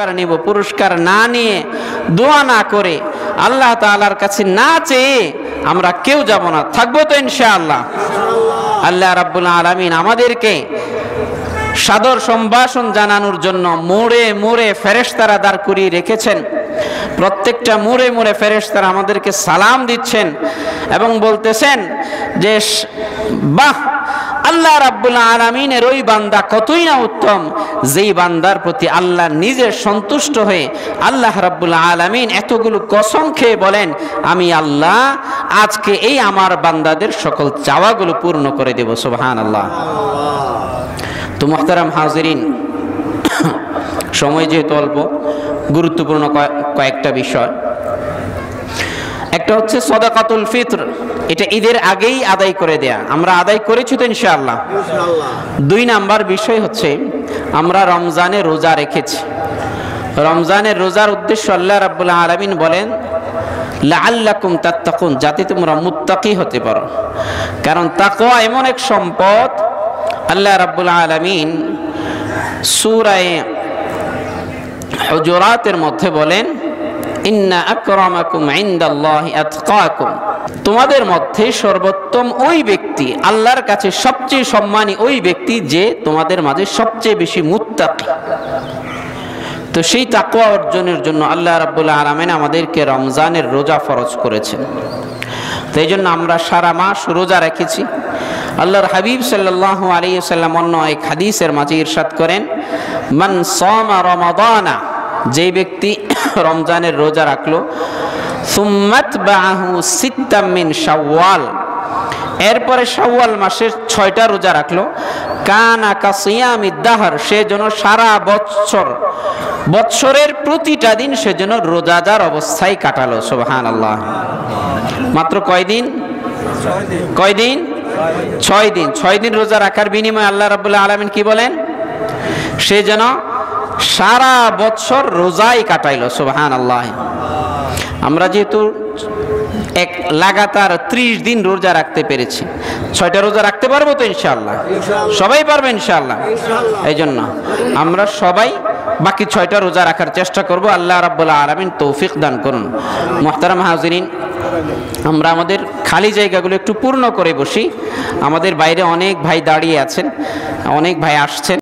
পুরস্কার নিব, পুরস্কার না নিয়ে দোয়া না করে আল্লাহ তাআলার কাছে না চেয়ে আমরা কেউ যাব না, থাকবো তো ইনশাআল্লাহ। আল্লাহ রাব্বুল আলামিন আমাদেরকে সাদর সম্ভাষণ জানানোর জন্য মোড়ে মোড়ে ফেরেশতারা দাঁড় করিয়ে রেখেছেন। প্রত্যেকটা মোড়ে মোড়ে ফেরেশতারা আমাদেরকে সালাম দিচ্ছেন এবং বলতেছেন যে বাহ, আল্লাহ রাব্বুল আলামিনের ওই বান্দা কতই না উত্তম, যেই বান্দার প্রতি আল্লাহ নিজে সন্তুষ্ট হয়ে আল্লাহ রাব্বুল আলামিন এতগুলো কসম খেয়ে বলেন আমি আল্লাহ আজকে এই আমার বান্দাদের সকল চাওয়াগুলো পূর্ণ করে দেব। সুবহানাল্লাহ। তো মুহতারাম হাজিরিন, সময় যেহেতু অল্প, গুরুত্বপূর্ণ কয়েকটা বিষয়। একটা হচ্ছে সাদাকাতুল ফিতর, এটা ঈদের আগেই আদায় করে দেয়া, আমরা আদায় করেছি তো ইনশাআল্লাহ। 2 নাম্বার বিষয় হচ্ছে আমরা রমজানে রোজা রেখেছি। রমজানের রোজার উদ্দেশ্য আল্লাহ রাব্বুল আলামিন বলেন লাআল্লাকুম তাত্তাকুন, যাতে তোমরা মুত্তাকি হতে পারো। কারণ তাকওয়া এমন এক সম্পদ, আল্লাহ রাব্বুল আলামিন সূরা হুজুরাতের মধ্যে বলেন ইন্না আকরামাকুম ইনদাল্লাহি আতকাকুম, তোমাদের মধ্যে সর্বোত্তম ওই ব্যক্তি, আল্লাহর কাছে সবচেয়ে সম্মানী ওই ব্যক্তি যে তোমাদের মাঝে সবচেয়ে বেশি মুত্তাকি। তো সেই তাকওয়া অর্জনের জন্য আল্লাহ রাব্বুল আলামিন আমাদেরকে রমজানের রোজা ফরজ করেছেন। তো এই জন্য আমরা সারা মাস রোজা রেখেছি। আল্লাহর হাবিব সাল্লাল্লাহু আলাইহি ওয়াসাল্লাম অন্য এক হাদিসের মাঝে ইরশাদ করেন মান সামা রমাদানা, যে ব্যক্তি রমজানের রোজা রাখলো, সুম্মাত বাহু সিত্তাম মিন শাওয়াল, এরপরে শাওয়াল মাসের 6টা রোজা রাখলো, কানা কাসিয়ামিদ দাহর, সে যেন সারা বৎসরের প্রতিটা দিন সে যেন রোজাদার অবস্থায় কাটালো। সুবহানাল্লাহ। মাত্র কয়দিন? 6 দিন। 6 দিন রোজা রাখার বিনিময়ে আল্লাহ রাব্বুল আলামিন কি বলেন? সে যেন সারা বৎসর রোজাই কাটাইলো। সুবহানাল্লাহ। আমরা যেহেতু এক লাগাতার 30 দিন রোজা রাখতে পেরেছি, 6টা রোজা রাখতে পারবো তো ইনশাআল্লাহ? সবাই পারবে ইনশাআল্লাহ। এই জন্য আমরা সবাই বাকি 6টা রোজা রাখার চেষ্টা করব। আল্লাহ রাব্বুল আলামিন তৌফিক দান করুন। মুহতারাম হাজিরিন, আমরা আমাদের খালি জায়গাগুলো একটু পূর্ণ করে বসি। আমাদের বাইরে অনেক ভাই দাঁড়িয়ে আছেন, অনেক ভাই আসছেন।